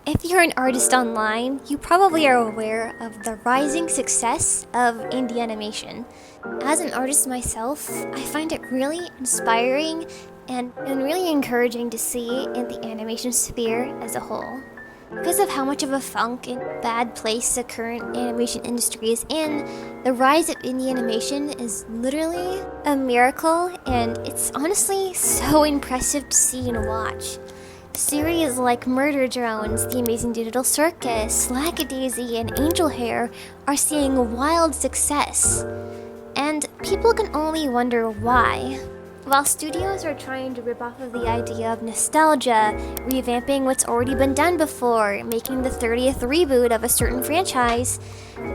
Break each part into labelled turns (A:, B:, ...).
A: If you're an artist online, you probably are aware of the rising success of indie animation. As an artist myself, I find it really inspiring and really encouraging to see in the animation sphere as a whole. Because of how much of a funk and bad place the current animation industry is in, the rise of indie animation is literally a miracle, and it's honestly so impressive to see and watch. Series like Murder Drones, The Amazing Digital Circus, Lackadaisy, and Angel Hair are seeing wild success. And people can only wonder why. While studios are trying to rip off of the idea of nostalgia, revamping what's already been done before, making the 30th reboot of a certain franchise,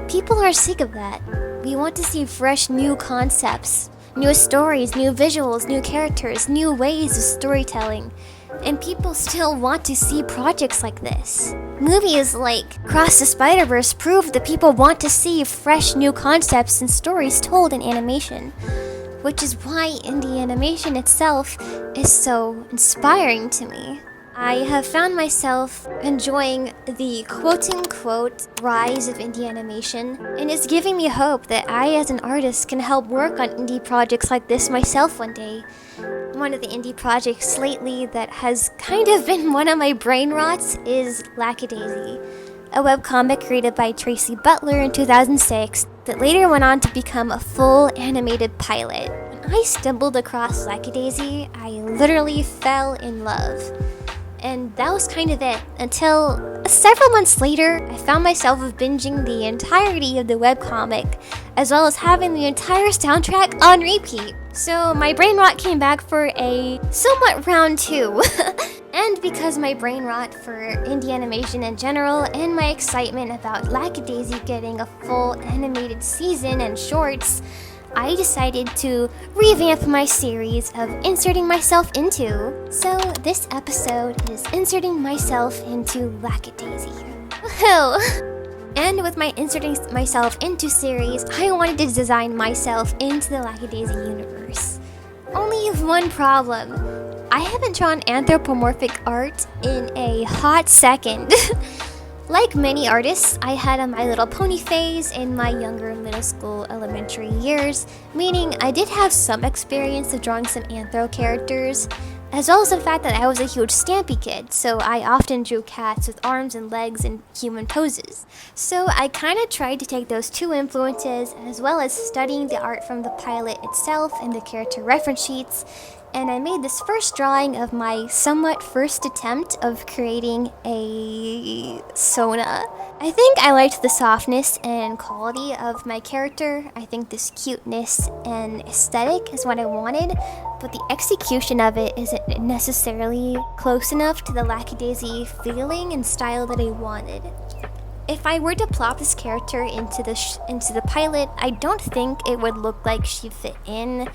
A: people are sick of that. We want to see fresh new concepts, new stories, new visuals, new characters, new ways of storytelling. And people still want to see projects like this. Movies like Cross the Spider-Verse prove that people want to see fresh new concepts and stories told in animation, which is why indie animation itself is so inspiring to me. I have found myself enjoying the quote-unquote rise of indie animation, and it's giving me hope that I as an artist can help work on indie projects like this myself one day. One of the indie projects lately that has kind of been one of my brain rots is Lackadaisy, a webcomic created by Tracy Butler in 2006 that later went on to become a full animated pilot. When I stumbled across Lackadaisy, I literally fell in love. And that was kind of it, until several months later, I found myself binging the entirety of the webcomic, as well as having the entire soundtrack on repeat. So my brain rot came back for a somewhat round 2. And because my brain rot for indie animation in general, and my excitement about Lackadaisy getting a full animated season and shorts, I decided to revamp my series of inserting myself into. So this episode is inserting myself into Lackadaisy. Woohoo! And with my inserting myself into series, I wanted to design myself into the Lackadaisy universe. Only one problem. I haven't drawn anthropomorphic art in a hot second. Like many artists, I had a My Little Pony phase in my younger middle school elementary years, meaning I did have some experience of drawing some anthro characters, as well as the fact that I was a huge Stampy kid, so I often drew cats with arms and legs and human poses. So I kind of tried to take those two influences, as well as studying the art from the pilot itself and the character reference sheets, and I made this first drawing of my somewhat first attempt of creating a Sona. I think I liked the softness and quality of my character. I think this cuteness and aesthetic is what I wanted, but the execution of it isn't necessarily close enough to the Lackadaisy feeling and style that I wanted. If I were to plop this character into the pilot, I don't think it would look like she fit in.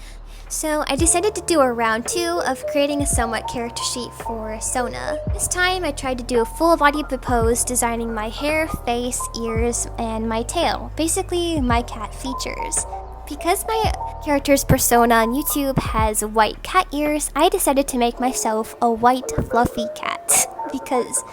A: So I decided to do a round 2 of creating a somewhat character sheet for Sona. This time I tried to do a full body pose, designing my hair, face, ears, and my tail. Basically my cat features. Because my character's persona on YouTube has white cat ears, I decided to make myself a white fluffy cat. Because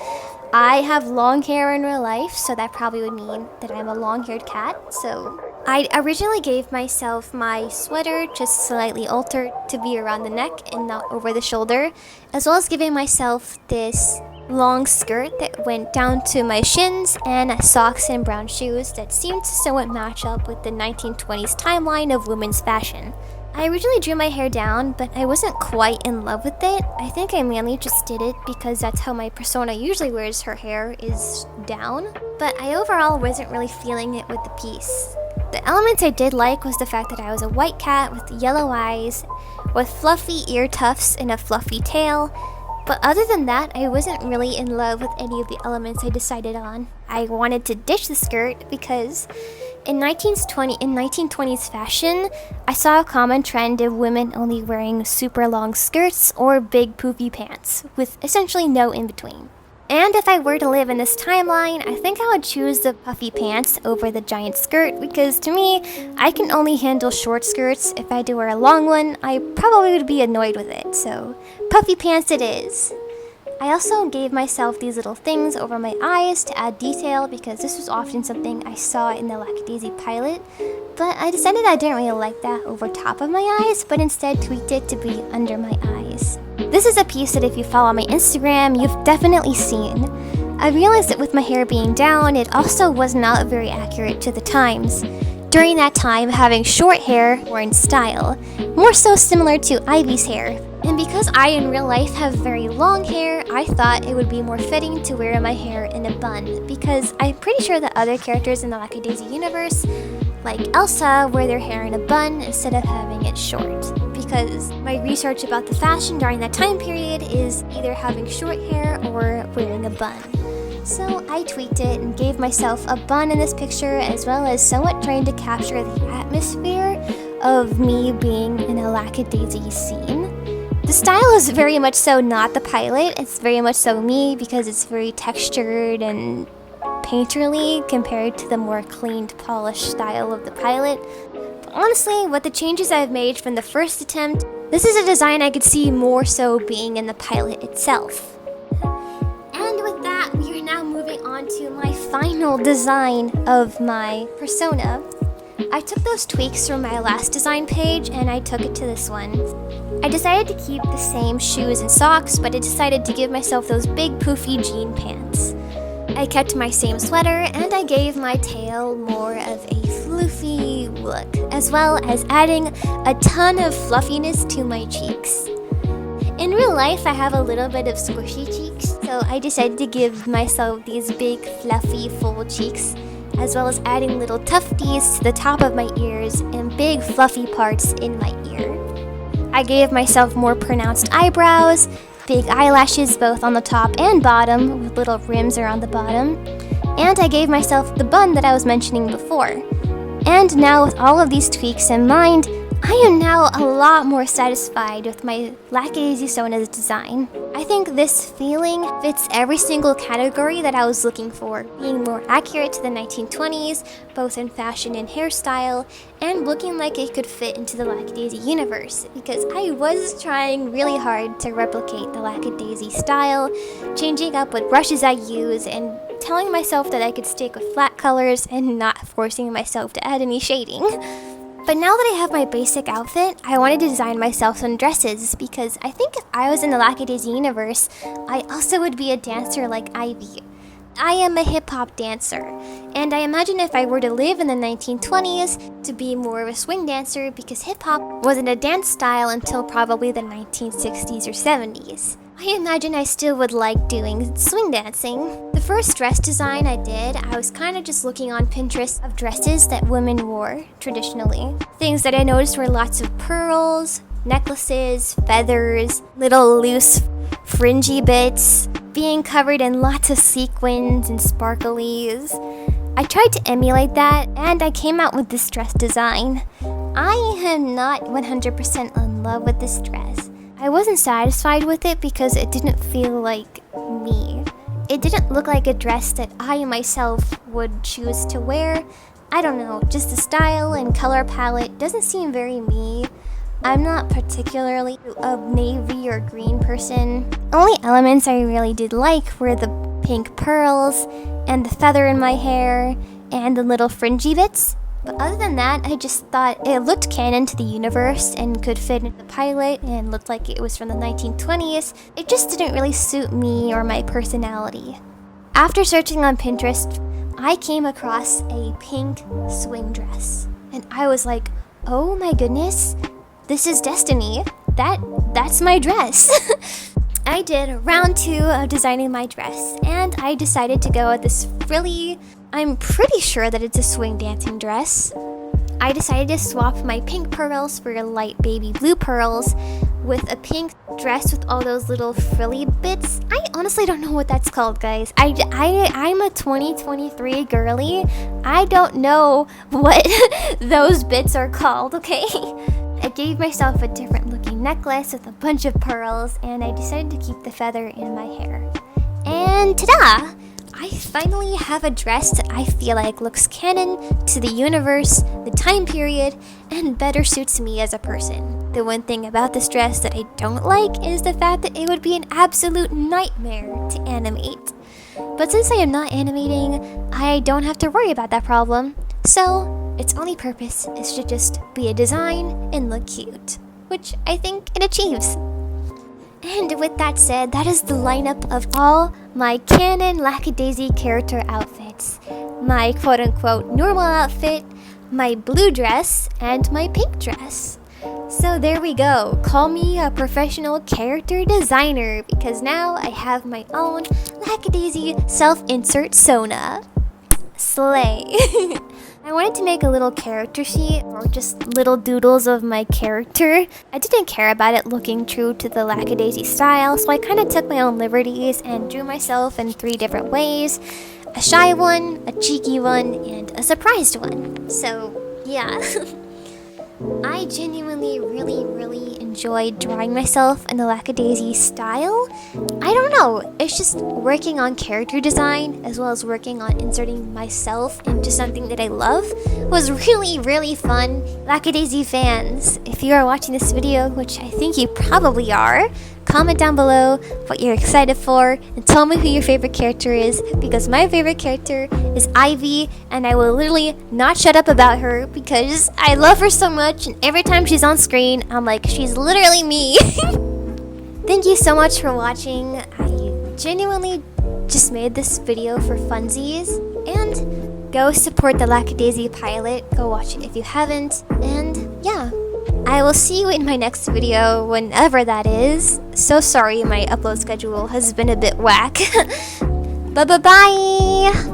A: I have long hair in real life, so that probably would mean that I'm a long-haired cat. So I originally gave myself my sweater just slightly altered to be around the neck and not over the shoulder, as well as giving myself this long skirt that went down to my shins and socks and brown shoes that seemed to somewhat match up with the 1920s timeline of women's fashion. I originally drew my hair down, but I wasn't quite in love with it. I think I mainly just did it because that's how my persona usually wears her hair, is down. But I overall wasn't really feeling it with the piece. The elements I did like was the fact that I was a white cat with yellow eyes, with fluffy ear tufts and a fluffy tail. But other than that, I wasn't really in love with any of the elements I decided on. I wanted to ditch the skirt because in 1920s fashion, I saw a common trend of women only wearing super long skirts or big poofy pants, with essentially no in-between. And if I were to live in this timeline, I think I would choose the puffy pants over the giant skirt because to me, I can only handle short skirts. If I had to wear a long one, I probably would be annoyed with it, so puffy pants it is. I also gave myself these little things over my eyes to add detail because this was often something I saw in the Lackadaisy Pilot, but I decided I didn't really like that over top of my eyes, but instead tweaked it to be under my eyes. This is a piece that if you follow my Instagram, you've definitely seen. I realized that with my hair being down, it also was not very accurate to the times. During that time, having short hair were in style, more so similar to Ivy's hair. And because I in real life have very long hair, I thought it would be more fitting to wear my hair in a bun, because I'm pretty sure that other characters in the Lackadaisy universe, like Elsa, wear their hair in a bun instead of having it short. Because my research about the fashion during that time period is either having short hair or wearing a bun. So I tweaked it and gave myself a bun in this picture, as well as somewhat trying to capture the atmosphere of me being in a Lackadaisy scene. The style is very much so not the pilot, it's very much so me because it's very textured and painterly compared to the more cleaned, polished style of the pilot. But honestly, with the changes I've made from the first attempt, this is a design I could see more so being in the pilot itself. And with that, we are now moving on to my final design of my persona. I took those tweaks from my last design page and I took it to this one. I decided to keep the same shoes and socks, but I decided to give myself those big poofy jean pants. I kept my same sweater and I gave my tail more of a floofy look, as well as adding a ton of fluffiness to my cheeks. In real life, I have a little bit of squishy cheeks, so I decided to give myself these big, fluffy, full cheeks, as well as adding little tufties to the top of my ears and big, fluffy parts in my ear. I gave myself more pronounced eyebrows, big eyelashes both on the top and bottom with little rims around the bottom, and I gave myself the bun that I was mentioning before. And now with all of these tweaks in mind, I am now a lot more satisfied with my Lackadaisy Sona's design. I think this feeling fits every single category that I was looking for, being more accurate to the 1920s, both in fashion and hairstyle, and looking like it could fit into the Lackadaisy universe, because I was trying really hard to replicate the Lackadaisy style, changing up what brushes I use, and telling myself that I could stick with flat colors and not forcing myself to add any shading. But now that I have my basic outfit, I wanted to design myself some dresses because I think if I was in the Lackadaisy universe, I also would be a dancer like Ivy. I am a hip-hop dancer, and I imagine if I were to live in the 1920s to be more of a swing dancer because hip-hop wasn't a dance style until probably the 1960s or 70s. I imagine I still would like doing swing dancing. The first dress design I did, I was kind of just looking on Pinterest of dresses that women wore traditionally. Things that I noticed were lots of pearls, necklaces, feathers, little loose fringy bits, being covered in lots of sequins and sparklies. I tried to emulate that and I came out with this dress design. I am not 100% in love with this dress. I wasn't satisfied with it because it didn't feel like me. It didn't look like a dress that I myself would choose to wear. I don't know, just the style and color palette doesn't seem very me. I'm not particularly a navy or green person. Only elements I really did like were the pink pearls and the feather in my hair and the little fringy bits. But other than that, I just thought it looked canon to the universe and could fit in the pilot and looked like it was from the 1920s. It just didn't really suit me or my personality. After searching on Pinterest, I came across a pink swing dress. And I was like, oh my goodness, this is destiny. That's my dress. I did round 2 of designing my dress, and I decided to go with this frilly, I'm pretty sure that it's a swing dancing dress. I decided to swap my pink pearls for light baby blue pearls with a pink dress with all those little frilly bits. I honestly don't know what that's called, guys. I'm a 2023 girly. I don't know what those bits are called, okay? I gave myself a different looking necklace with a bunch of pearls, and I decided to keep the feather in my hair. And ta-da! I finally have a dress that I feel like looks canon to the universe, the time period, and better suits me as a person. The one thing about this dress that I don't like is the fact that it would be an absolute nightmare to animate. But since I am not animating, I don't have to worry about that problem. So, its only purpose is to just be a design and look cute, which I think it achieves. And with that said, that is the lineup of all my canon Lackadaisy character outfits. My quote-unquote normal outfit, my blue dress, and my pink dress. So there we go. Call me a professional character designer because now I have my own Lackadaisy self-insert Sona. Slay. I wanted to make a little character sheet or just little doodles of my character. I didn't care about it looking true to the Lackadaisy style, so I kind of took my own liberties and drew myself in 3 different ways. A shy one, a cheeky one, and a surprised one. So, yeah. I genuinely really enjoyed drawing myself in the Lackadaisy style. I don't know, it's just working on character design as well as working on inserting myself into something that I love was really fun. Lackadaisy fans, if you are watching this video, which I think you probably are, comment down below what you're excited for and tell me who your favorite character is because my favorite character is Ivy and I will literally not shut up about her because I love her so much and every time she's on screen I'm like, she's literally me. Thank you so much for watching. I genuinely just made this video for funsies and go support the Lackadaisy Pilot. Go watch it if you haven't and yeah. I will see you in my next video, whenever that is. So sorry my upload schedule has been a bit whack. Bye.